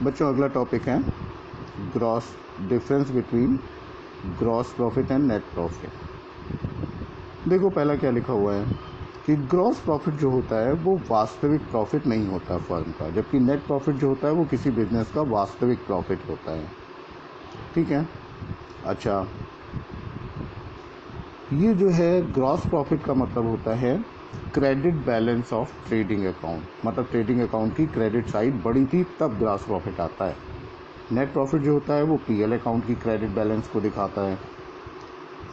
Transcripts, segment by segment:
बच्चों अगला टॉपिक है gross difference between gross profit and net profit. देखो पहला क्या लिखा हुआ है कि ग्रॉस प्रॉफिट जो होता है वो वास्तविक प्रॉफिट नहीं होता फर्म का, जबकि नेट प्रॉफिट जो होता है वो किसी बिजनेस का वास्तविक प्रॉफिट होता है। ठीक है। अच्छा, ये जो है ग्रॉस प्रॉफिट का मतलब होता है credit balance of trading account, मतलब ट्रेडिंग अकाउंट की क्रेडिट साइड बड़ी थी तब ग्रॉस प्रॉफिट आता है। नेट प्रॉफिट जो होता है वो पीएल अकाउंट की क्रेडिट बैलेंस को दिखाता है।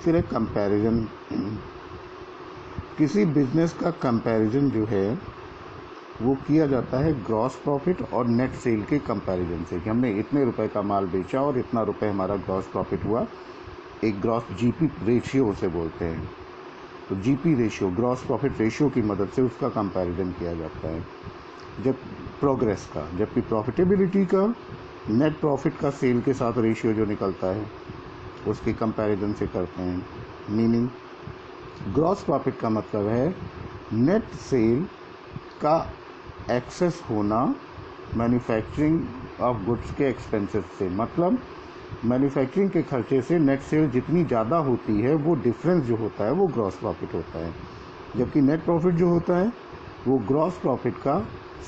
फिर एक कंपैरिजन, किसी बिजनेस का कंपैरिजन जो है वो किया जाता है ग्रॉस प्रॉफिट और नेट सेल के कंपैरिजन से, कि हमने इतने रुपए का माल बेचा और इतना रुपए हमारा ग्रॉस प्रॉफिट हुआ। एक ग्रॉस जीपी रेशियो उसे बोलते हैं। तो GP ratio, gross profit ratio की मदद से उसका कंपैरिजन किया जाता है जब प्रोग्रेस का, जबकि प्रॉफिटेबिलिटी का नेट प्रॉफिट का सेल के साथ रेशियो जो निकलता है उसके कंपैरिजन से करते हैं। मीनिंग ग्रॉस प्रॉफिट का मतलब है नेट सेल का एक्सेस होना मैन्युफैक्चरिंग ऑफ गुड्स के एक्सपेंसेस से, मतलब मैन्युफैक्चरिंग के खर्चे से नेट सेल जितनी ज़्यादा होती है वो डिफरेंस जो होता है वो ग्रॉस प्रॉफिट होता है। जबकि नेट प्रॉफिट जो होता है वो ग्रॉस प्रॉफिट का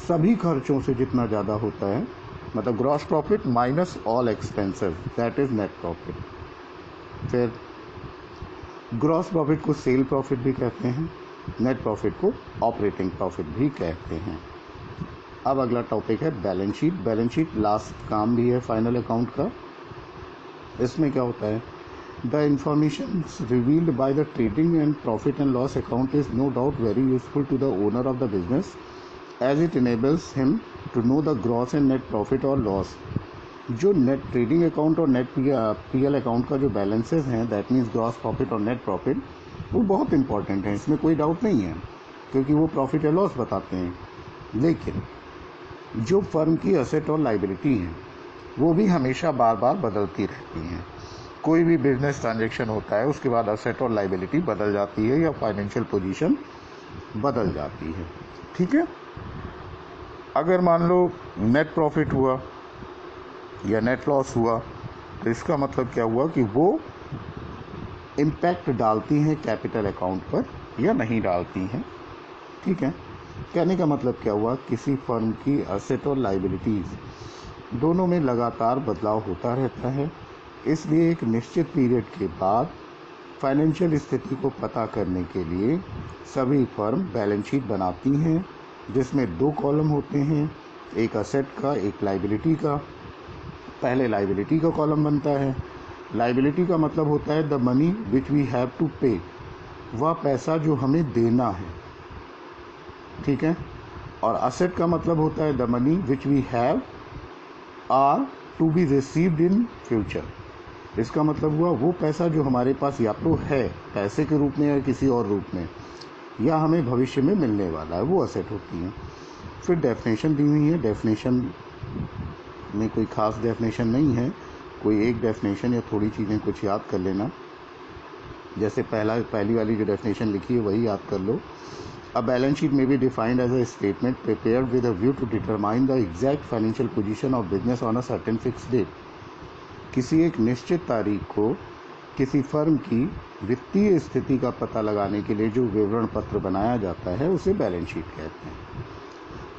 सभी खर्चों से जितना ज़्यादा होता है, मतलब gross profit minus all expenses, that is net profit. फिर ग्रॉस प्रॉफिट को सेल प्रॉफिट भी कहते हैं, नेट प्रॉफिट को ऑपरेटिंग प्रॉफिट भी कहते हैं। अब अगला टॉपिक है balance sheet. Balance sheet last काम भी है फाइनल अकाउंट का। इसमें क्या होता है, the information revealed by the trading and profit and loss account is no doubt very useful to the owner of the business as it enables him to know the gross and net profit और loss. जो net trading account और net PL account का जो balances हैं, that means gross profit और net profit, वो बहुत important है, इसमें कोई डाउट नहीं है, क्योंकि वो प्रॉफिट या लॉस बताते हैं। लेकिन जो फर्म की असेट और लाइबिलिटी हैं वो भी हमेशा बार बार बदलती रहती हैं। कोई भी बिजनेस ट्रांजैक्शन होता है उसके बाद असेट और लाइबिलिटी बदल जाती है या फाइनेंशियल पोजीशन बदल जाती है। ठीक है। अगर मान लो नेट प्रॉफिट हुआ या नेट लॉस हुआ तो इसका मतलब क्या हुआ कि वो इम्पैक्ट डालती हैं कैपिटल अकाउंट पर या नहीं डालती हैं। ठीक है। कहने का मतलब क्या हुआ, किसी फर्म की असेट और लाइबिलिटीज़ दोनों में लगातार बदलाव होता रहता है, इसलिए एक निश्चित पीरियड के बाद फाइनेंशियल स्थिति को पता करने के लिए सभी फर्म बैलेंस शीट बनाती हैं, जिसमें 2 कॉलम होते हैं, एक असेट का एक लाइबिलिटी का। पहले लाइबिलिटी का कॉलम बनता है। लाइबिलिटी का मतलब होता है the money which we have to pay, वह पैसा जो हमें देना है। ठीक है। और असेट का मतलब होता है the money which we have are to be received in future. इसका मतलब हुआ वो पैसा जो हमारे पास या तो है पैसे के रूप में या किसी और रूप में, या हमें भविष्य में मिलने वाला है, वो असेट होती है। फिर डेफिनेशन दी हुई है। डेफिनेशन में कोई खास डेफिनेशन नहीं है, कोई एक डेफिनेशन या थोड़ी चीज़ें कुछ याद कर लेना। जैसे पहली वाली जो डेफिनेशन लिखी है वही याद कर लो। A balance sheet may be defined as a statement prepared with a view to determine the exact financial position of business on a certain fixed date. किसी एक निश्चित तारीख को किसी फर्म की वित्तीय स्थिति का पता लगाने के लिए जो विवरण पत्र बनाया जाता है उसे बैलेंस शीट कहते हैं।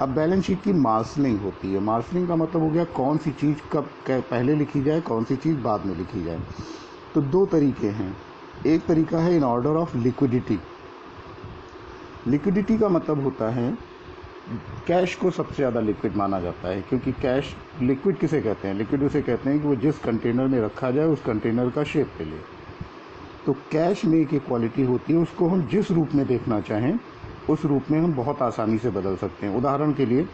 अब बैलेंस शीट की मार्शलिंग होती है। मार्शलिंग का मतलब हो गया कौन सी चीज़ कब पहले लिखी जाए, कौन सी चीज़ बाद में लिखी जाए। तो 2 तरीके हैं। एक तरीका है in order of liquidity. Liquidity का मतलब होता है कैश को सबसे ज़्यादा लिक्विड माना जाता है, क्योंकि कैश लिक्विड किसे कहते हैं, लिक्विड उसे कहते हैं कि वो जिस कंटेनर में रखा जाए उस कंटेनर का शेप ले ले। तो कैश में एक क्वालिटी होती है, उसको हम जिस रूप में देखना चाहें उस रूप में हम बहुत आसानी से बदल सकते हैं। उदाहरण के लिए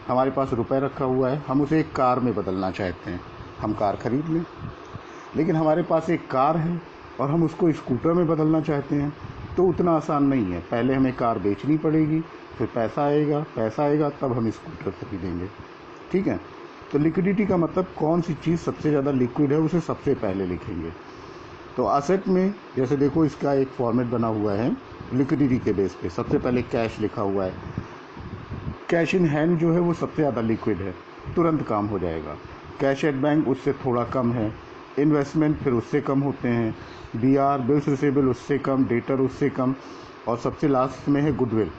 हमारे पास रुपए रखा हुआ है, हम उसे एक कार में बदलना चाहते हैं, हम कार खरीद लें। लेकिन हमारे पास एक कार है और हम उसको स्कूटर में बदलना चाहते हैं तो उतना आसान नहीं है। पहले हमें कार बेचनी पड़ेगी, फिर पैसा आएगा तब हम स्कूटर खरीदेंगे। ठीक है। तो लिक्विडिटी का मतलब कौन सी चीज़ सबसे ज़्यादा लिक्विड है उसे सबसे पहले लिखेंगे। तो असेट में जैसे देखो इसका एक फॉर्मेट बना हुआ है लिक्विडिटी के बेस पे। सबसे पहले कैश लिखा हुआ है। कैश इन हैंड जो है वो सबसे ज़्यादा लिक्विड है, तुरंत काम हो जाएगा। कैश एट बैंक उससे थोड़ा कम है, इन्वेस्टमेंट फिर उससे कम होते हैं, BR बिल्स रिसीवेबल उससे कम, डेटर उससे कम, और सबसे लास्ट में है गुडविल,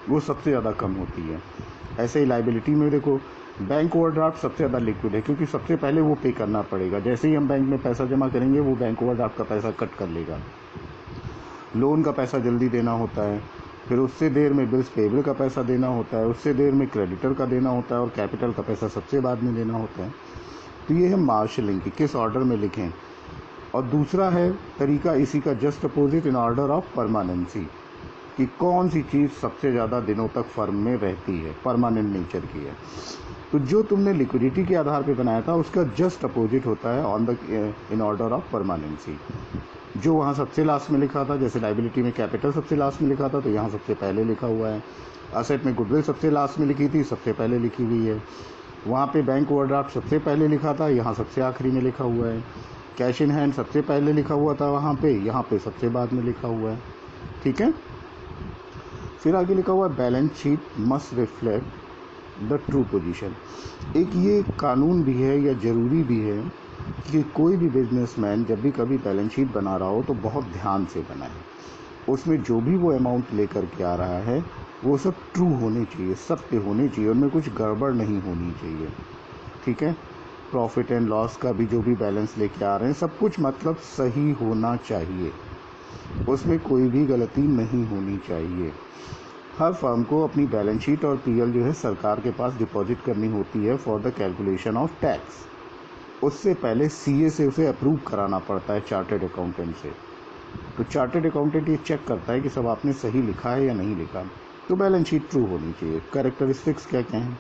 वो सबसे ज़्यादा कम होती है। ऐसे ही लाइबिलिटी में देखो, बैंक ओवरड्राफ्ट सबसे ज़्यादा लिक्विड है, क्योंकि सबसे पहले वो पे करना पड़ेगा। जैसे ही हम बैंक में पैसा जमा करेंगे वो बैंक ओवरड्राफ्ट का पैसा कट कर लेगा। लोन का पैसा जल्दी देना होता है, फिर उससे देर में बिल्स पेबल का पैसा देना होता है, उससे देर में क्रेडिटर का देना होता है, और कैपिटल का पैसा सबसे बाद में देना होता है। तो ये है मार्शलिंग की किस ऑर्डर में लिखें। और दूसरा है तरीका इसी का just opposite, in order of permanency, कि कौन सी चीज़ सबसे ज़्यादा दिनों तक फर्म में रहती है, परमानेंट नेचर की है। तो जो तुमने लिक्विडिटी के आधार पे बनाया था उसका जस्ट अपोजिट होता है on the in order of permanency. जो वहाँ सबसे लास्ट में लिखा था, जैसे लाइबिलिटी में कैपिटल सबसे लास्ट में लिखा था, तो यहाँ सबसे पहले लिखा हुआ है। असेट में गुडविल सबसे लास्ट में लिखी थी, सबसे पहले लिखी हुई है। वहाँ पे बैंक ओवरड्राफ्ट सबसे पहले लिखा था, यहाँ सबसे आखिरी में लिखा हुआ है। कैश इन हैंड सबसे पहले लिखा हुआ था वहाँ पे, यहाँ पे सबसे बाद में लिखा हुआ है। ठीक है। फिर आगे लिखा हुआ है balance sheet must reflect the true position. एक ये कानून भी है या ज़रूरी भी है कि कोई भी बिजनेसमैन जब भी कभी बैलेंस शीट बना रहा हो तो बहुत ध्यान से बनाए। उसमें जो भी वो अमाउंट लेकर के आ रहा है वो सब ट्रू होने चाहिए, सत्य होने चाहिए, उनमें कुछ गड़बड़ नहीं होनी चाहिए। ठीक है। प्रॉफिट एंड लॉस का भी जो भी बैलेंस लेके आ रहे हैं सब कुछ मतलब सही होना चाहिए, उसमें कोई भी गलती नहीं होनी चाहिए। हर फर्म को अपनी बैलेंस शीट और PL जो है सरकार के पास डिपॉजिट करनी होती है for the calculation of tax. उससे पहले CA से उसे अप्रूव कराना पड़ता है, चार्टर्ड अकाउंटेंट से। तो चार्टर्ड अकाउंटेंट ये चेक करता है कि सब आपने सही लिखा है या नहीं लिखा। तो बैलेंस शीट ट्रू होनी चाहिए। कैरेक्टरिस्टिक्स क्या क्या हैं?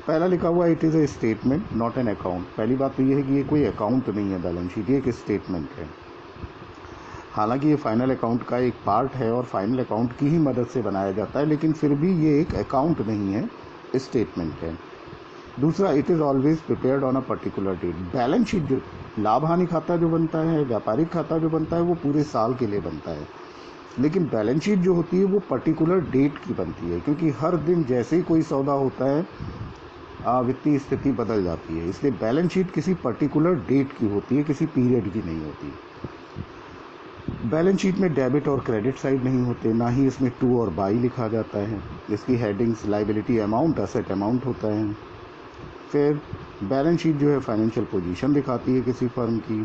पहला लिखा हुआ it is a statement not an account. पहली बात तो ये है कि ये कोई अकाउंट नहीं है बैलेंस शीट, ये एक स्टेटमेंट है। हालांकि ये फाइनल अकाउंट का एक पार्ट है और फाइनल अकाउंट की ही मदद से बनाया जाता है, लेकिन फिर भी ये एक अकाउंट नहीं है, स्टेटमेंट है। दूसरा, it is always prepared on a particular date. Balance sheet जो लाभ हानि खाता जो बनता है, व्यापारिक खाता जो बनता है, वो पूरे साल के लिए बनता है, लेकिन बैलेंस शीट जो होती है वो पर्टिकुलर डेट की बनती है, क्योंकि हर दिन जैसे ही कोई सौदा होता है वित्तीय स्थिति बदल जाती है, इसलिए बैलेंस शीट किसी पर्टिकुलर डेट की होती है, किसी पीरियड की नहीं होती। बैलेंस शीट में डेबिट और क्रेडिट साइड नहीं होते, ना ही इसमें टू और बाई लिखा जाता है। इसकी headings liability amount, asset amount होता है। फिर बैलेंस शीट जो है फाइनेंशियल पोजीशन दिखाती है किसी फर्म की।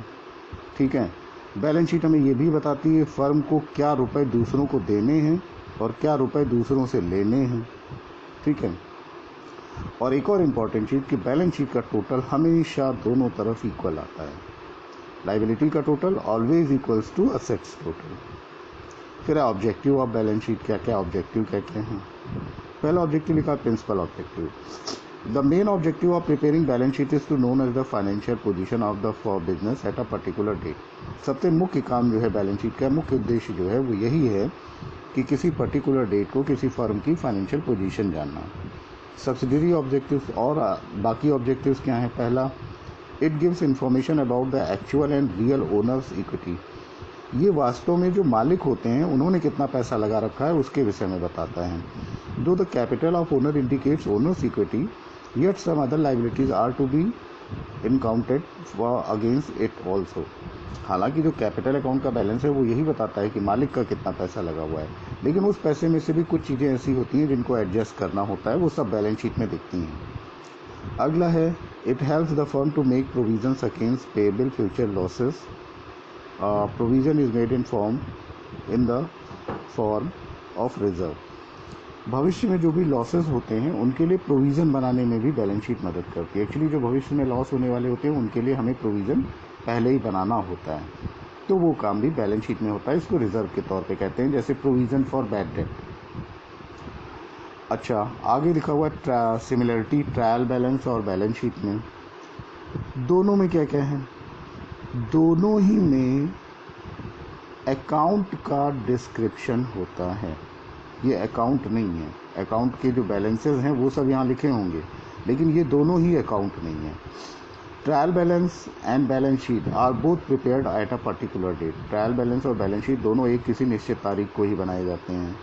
ठीक है। बैलेंस शीट हमें ये भी बताती है फर्म को क्या रुपए दूसरों को देने हैं और क्या रुपए दूसरों से लेने हैं। ठीक है। और एक और इम्पॉर्टेंट चीज़ कि बैलेंस शीट का टोटल हमेशा दोनों तरफ इक्वल आता है। लाइबिलिटी का total always equals to assets total. फिर ऑब्जेक्टिव ऑफ बैलेंस शीट, क्या क्या ऑब्जेक्टिव कहते हैं। पहला ऑब्जेक्टिव लिखा principal objective. The main objective of preparing balance sheet is to known as the financial position of the for business at a particular date. सबसे मुख्य काम जो है बैलेंस शीट का, मुख्य उद्देश्य जो है वो यही है कि किसी पर्टिकुलर डेट को किसी फर्म की फाइनेंशियल पोजीशन जानना। सब्सिडरी ऑब्जेक्टिव्स और बाकी ऑब्जेक्टिव्स क्या हैं। पहला, it gives information about the actual and real owners equity. ये वास्तव में जो मालिक होते हैं उन्होंने कितना पैसा लगा रखा है उसके विषय में बताता है। Though the capital of owner indicates owner's equity, yet some other liabilities are to be accounted for against it also. हालांकि जो कैपिटल अकाउंट का बैलेंस है वो यही बताता है कि मालिक का कितना पैसा लगा हुआ है, लेकिन उस पैसे में से भी कुछ चीज़ें ऐसी होती हैं जिनको एडजस्ट करना होता है, वो सब बैलेंस शीट में दिखती हैं। अगला है, it helps the firm to make provisions against payable future losses. Provision is made in the form of reserve. भविष्य में जो भी लॉसेस होते हैं उनके लिए प्रोविज़न बनाने में भी बैलेंस शीट मदद करती है। एक्चुअली जो भविष्य में लॉस होने वाले होते हैं उनके लिए हमें प्रोविज़न पहले ही बनाना होता है, तो वो काम भी बैलेंस शीट में होता है। इसको रिजर्व के तौर पे कहते हैं, जैसे प्रोविज़न फॉर बैड डेट। अच्छा, आगे लिखा हुआ है सिमिलरिटी ट्रायल बैलेंस और बैलेंस शीट में। दोनों में क्या क्या है, दोनों ही में अकाउंट का डिस्क्रिप्शन होता है। ये अकाउंट नहीं है, अकाउंट के जो बैलेंसेस हैं वो सब यहाँ लिखे होंगे, लेकिन ये दोनों ही अकाउंट नहीं है। Trial balance and balance sheet are both prepared at a particular date. Trial balance और बैलेंस शीट दोनों एक किसी निश्चित तारीख को ही बनाए जाते हैं।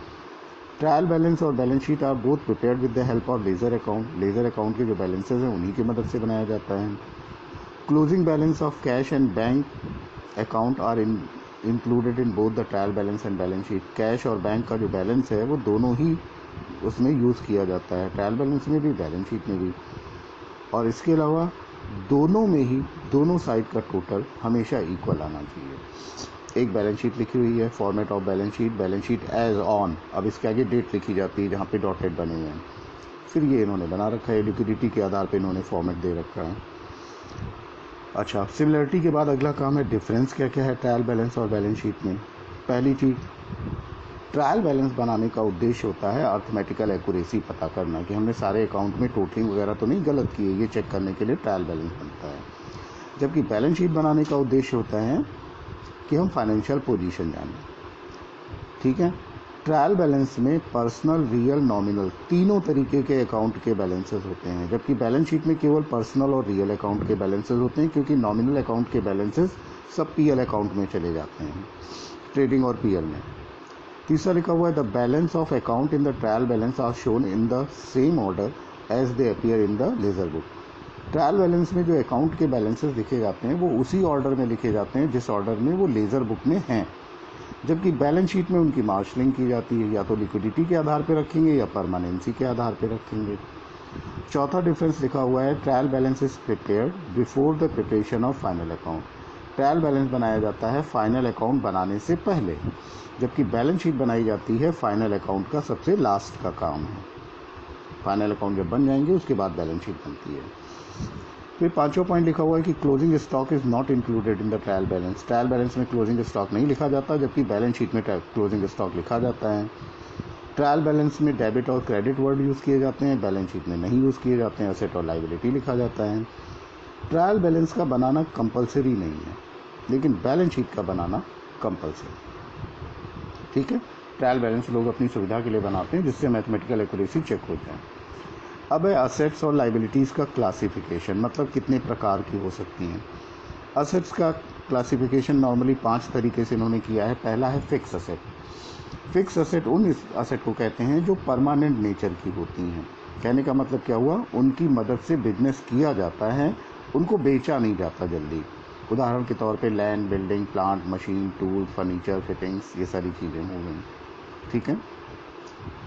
ट्रायल बैलेंस और balance sheet are both prepared with the help of ledger account. Ledger account के जो बैलेंसेज हैं उन्हीं की मदद से बनाया जाता है। Closing balance of cash and bank account are included in both the trial balance and balance sheet. Cash और बैंक का जो बैलेंस है वो दोनों ही उसमें यूज़ किया जाता है, ट्रायल बैलेंस में भी, बैलेंस शीट में भी। और इसके अलावा दोनों में ही दोनों साइड का टोटल हमेशा इक्वल आना चाहिए। एक बैलेंस शीट लिखी हुई है, format of balance sheet as on. अब इसके आगे डेट लिखी जाती है जहाँ पे डॉटेड बने हुए हैं। फिर ये इन्होंने बना रखा है, लिक्विडिटी के आधार पे इन्होंने फॉर्मेट दे रखा है। अच्छा, सिमिलरिटी के बाद अगला काम है डिफरेंस क्या क्या है ट्रायल बैलेंस और बैलेंस शीट में। पहली चीज़, ट्रायल बैलेंस बनाने का उद्देश्य होता है अर्थमेटिकल एक्यूरेसी पता करना कि हमने सारे अकाउंट में टोटलिंग वगैरह तो नहीं गलत की है, ये चेक करने के लिए ट्रायल बैलेंस बनता है। जबकि बैलेंस शीट बनाने का उद्देश्य होता है कि हम फाइनेंशियल पोजीशन जानें। ठीक है, ट्रायल बैलेंस में पर्सनल, रियल, नॉमिनल तीनों तरीके के अकाउंट के बैलेंसेस होते हैं, जबकि बैलेंस शीट में केवल पर्सनल और रियल अकाउंट के बैलेंसेस होते हैं, क्योंकि नॉमिनल अकाउंट के बैलेंसेस सब पीएल अकाउंट में चले जाते हैं, ट्रेडिंग और पीएल में। तीसरा लिखा हुआ है the balance of account in the trial balance are shown in the same order as they appear in the ledger book. Trial balance में जो अकाउंट के बैलेंसेस लिखे जाते हैं वो उसी ऑर्डर में लिखे जाते हैं जिस ऑर्डर में वो लेजर बुक में हैं, जबकि बैलेंस शीट में उनकी मार्शलिंग की जाती है, या तो लिक्विडिटी के आधार पर रखेंगे या परमानेंसी के आधार पर रखेंगे। चौथा डिफरेंस लिखा हुआ है trial balance is prepared before the preparation of final account. Trial balance बनाया जाता है फाइनल अकाउंट बनाने से पहले, जबकि बैलेंस शीट बनाई जाती है फाइनल अकाउंट का सबसे लास्ट का काम है। फाइनल अकाउंट जब बन जाएंगे उसके बाद बैलेंस शीट बनती है। फिर पांचवा पॉइंट लिखा हुआ है कि closing stock is not included in the trial balance. Trial balance में क्लोजिंग स्टॉक नहीं लिखा जाता, जबकि बैलेंस शीट में क्लोजिंग स्टॉक लिखा जाता है। ट्रायल बैलेंस में डेबिट और क्रेडिट वर्ड यूज़ किए जाते हैं, बैलेंस शीट में नहीं यूज़ किए जाते हैं, एसेट और लायबिलिटी लिखा जाता है। ट्रायल बैलेंस का बनाना कंपलसरी नहीं है, लेकिन बैलेंस शीट का बनाना कंपलसरी। ठीक है, ट्रायल बैलेंस लोग अपनी सुविधा के लिए बनाते हैं जिससे मैथमेटिकल एक्यूरेसी चेक हो जाए। अब है असेट्स और लायबिलिटीज़ का क्लासिफिकेशन, मतलब कितने प्रकार की हो सकती हैं। असेट्स का क्लासिफिकेशन नॉर्मली 5 तरीके से इन्होंने किया है। पहला है फिक्स असेट। फिक्स असेट उन असेट को कहते हैं जो परमानेंट नेचर की होती हैं। कहने का मतलब क्या हुआ, उनकी मदद से बिजनेस किया जाता है, उनको बेचा नहीं जाता जल्दी। उदाहरण के तौर पे land, building, plant, machine, tool, furniture, fittings, ये सारी चीज़ें हो गई। ठीक है।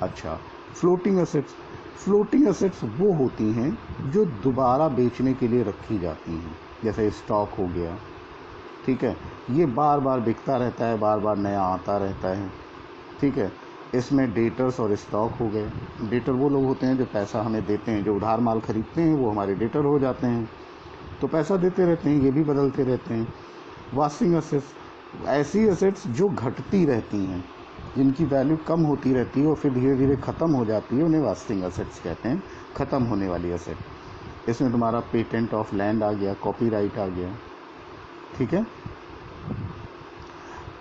अच्छा, फ्लोटिंग असेट्स। फ्लोटिंग असेट्स वो होती हैं जो दोबारा बेचने के लिए रखी जाती हैं, जैसे स्टॉक हो गया। ठीक है, ये बार बार बिकता रहता है, बार बार नया आता रहता है। ठीक है, इसमें डेटर्स और स्टॉक हो गए। डेटर वो लोग होते हैं जो पैसा हमें देते हैं, जो उधार माल खरीदते हैं वो हमारे डेटर हो जाते हैं, तो पैसा देते रहते हैं, ये भी बदलते रहते हैं। वास्टिंग असेट्स, ऐसी असेट्स जो घटती रहती हैं, जिनकी वैल्यू कम होती रहती है और फिर धीरे धीरे ख़त्म हो जाती है, उन्हें वास्टिंग असेट्स कहते हैं, ख़त्म होने वाली असेट। इसमें तुम्हारा पेटेंट ऑफ लैंड आ गया, कॉपीराइट आ गया। ठीक है।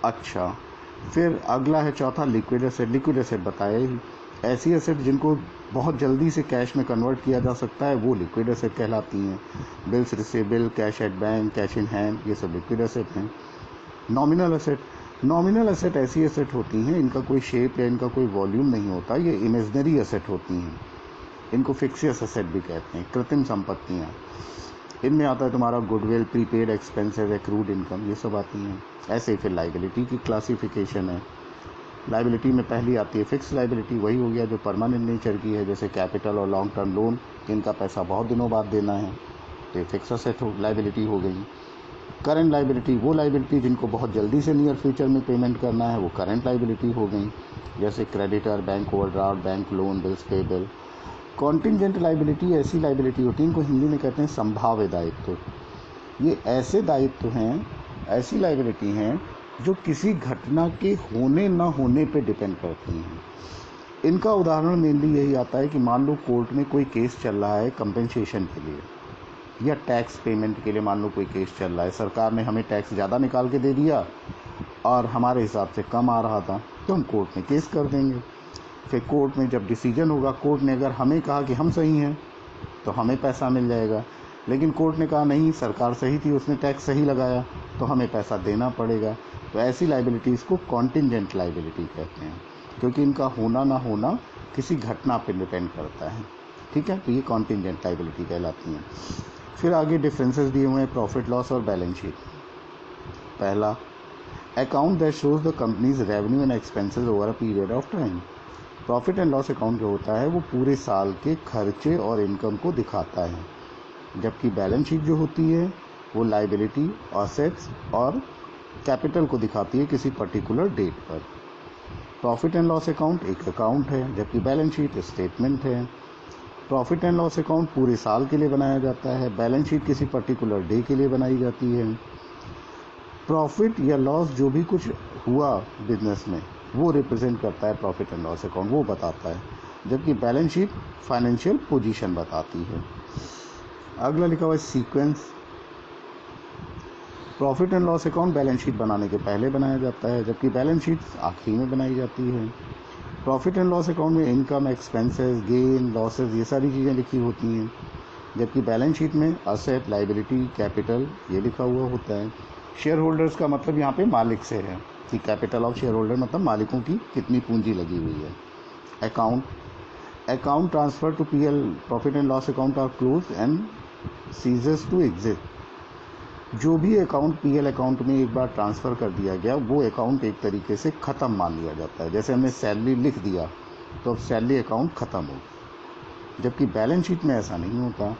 अच्छा, फिर अगला है चौथा लिक्विड एसेट। लिक्विड एसेट बताया ही, ऐसी एसेट जिनको बहुत जल्दी से कैश में कन्वर्ट किया जा सकता है वो लिक्विड एसेट कहलाती हैं। Bills receivable, cash at bank, cash in hand, ये सब लिक्विड एसेट हैं। Nominal asset. नॉमिनल एसेट ऐसी एसेट होती हैं इनका कोई शेप या इनका कोई वॉल्यूम नहीं होता, ये इमेजनरी एसेट होती हैं। इनको फिक्सियस एसेट भी कहते हैं, कृत्रिम संपत्तियाँ। इनमें आता है तुम्हारा goodwill, prepaid expenses, accrued income, ये सब आती हैं। ऐसे ही फिर लाइबिलिटी की क्लासिफिकेशन है। लाइबिलिटी में पहली आती है फिक्स लाइबिलिटी, वही हो गया जो परमानेंट नेचर की है, जैसे कैपिटल और लॉन्ग टर्म लोन, इनका पैसा बहुत दिनों बाद देना है, तो ये फिक्स एसेट लाइबिलिटी हो गई। करंट लाइबिलिटी, वो लाइबिलिटी जिनको बहुत जल्दी से नियर फ्यूचर में पेमेंट करना है, वो करंट लाइबिलिटी हो गई, जैसे creditor, bank overdraft, bank loan, bills payable. Contingent liability ऐसी लाइबिलिटी होती है, इनको हिंदी में कहते हैं संभाव्य दायित्व। ये ऐसे दायित्व हैं, ऐसी लाइबिलिटी हैं जो किसी घटना के होने ना होने पे डिपेंड करती हैं। इनका उदाहरण मेनली यही आता है कि मान लो कोर्ट में कोई केस चल रहा है कंपेंसेशन के लिए या टैक्स पेमेंट के लिए। मान लो कोई केस चल रहा है, सरकार ने हमें टैक्स ज़्यादा निकाल के दे दिया और हमारे हिसाब से कम आ रहा था, तो हम कोर्ट में केस कर देंगे। फिर कोर्ट में जब डिसीजन होगा, कोर्ट ने अगर हमें कहा कि हम सही हैं तो हमें पैसा मिल जाएगा, लेकिन कोर्ट ने कहा नहीं सरकार सही थी, उसने टैक्स सही लगाया, तो हमें पैसा देना पड़ेगा। तो ऐसी लाइबिलिटीज़ को कॉन्टिंजेंट लाइबिलिटी कहते हैं। क्योंकि इनका होना ना होना किसी घटना पर डिपेंड करता है। ठीक है, तो ये कॉन्टिजेंट लायबिलिटी कहलाती हैं। फिर आगे डिफरेंसेस दिए हुए हैं प्रॉफिट लॉस और बैलेंस शीट। पहला, account that shows the companies revenue and expenses over a period of time. Profit and loss account जो होता है वो पूरे साल के खर्चे और इनकम को दिखाता है, जबकि बैलेंस शीट जो होती है वो लायबिलिटी, असेट्स और कैपिटल को दिखाती है किसी पर्टिकुलर डेट पर। प्रॉफिट एंड लॉस अकाउंट एक अकाउंट है, जबकि बैलेंस शीट स्टेटमेंट है। प्रॉफिट एंड लॉस अकाउंट पूरे साल के लिए बनाया जाता है, बैलेंस शीट किसी पर्टिकुलर डे के लिए बनाई जाती है। प्रॉफिट या लॉस जो भी कुछ हुआ बिजनेस में वो रिप्रेजेंट करता है प्रॉफिट एंड लॉस अकाउंट, वो बताता है, जबकि बैलेंस शीट फाइनेंशियल पोजीशन बताती है। अगला लिखा हुआ है sequence. Profit and loss account balance sheet बनाने के पहले बनाया जाता है, जबकि बैलेंस शीट आखिरी में बनाई जाती है। प्रॉफिट एंड लॉस अकाउंट में इनकम, एक्सपेंसेस, गेन, लॉसेस ये सारी चीज़ें लिखी होती हैं, जबकि बैलेंस शीट में असेट, लायबिलिटी, कैपिटल ये लिखा हुआ होता है। शेयर होल्डर्स का मतलब यहाँ पे मालिक से है कि कैपिटल ऑफ शेयर होल्डर मतलब मालिकों की कितनी पूंजी लगी हुई है। Account transfer to PL profit and loss account are close and ceases to exist. जो भी अकाउंट पीएल अकाउंट में एक बार ट्रांसफ़र कर दिया गया वो अकाउंट एक तरीके से ख़त्म मान लिया जाता है। जैसे हमने सैलरी लिख दिया तो अब सैलरी अकाउंट ख़त्म हो, जबकि बैलेंस शीट में ऐसा नहीं होता।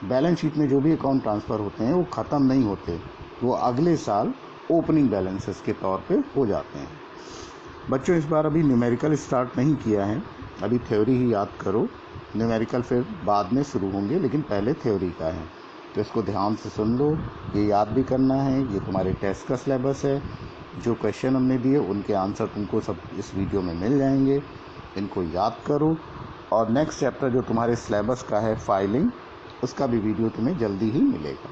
बैलेंस शीट में जो भी अकाउंट ट्रांसफ़र होते हैं वो ख़त्म नहीं होते, वो अगले साल ओपनिंग बैलेंसेस के तौर पे हो जाते हैं। बच्चों इस बार अभी न्यूमेरिकल स्टार्ट नहीं किया है, अभी थ्योरी ही याद करो, न्यूमेरिकल फिर बाद में शुरू होंगे, लेकिन पहले थ्योरी का है, तो इसको ध्यान से सुन लो, ये याद भी करना है। ये तुम्हारे टेस्ट का सिलेबस है, जो क्वेश्चन हमने दिए उनके आंसर तुमको सब इस वीडियो में मिल जाएंगे, इनको याद करो। और नेक्स्ट चैप्टर जो तुम्हारे सिलेबस का है फाइलिंग, उसका भी वीडियो तुम्हें जल्दी ही मिलेगा।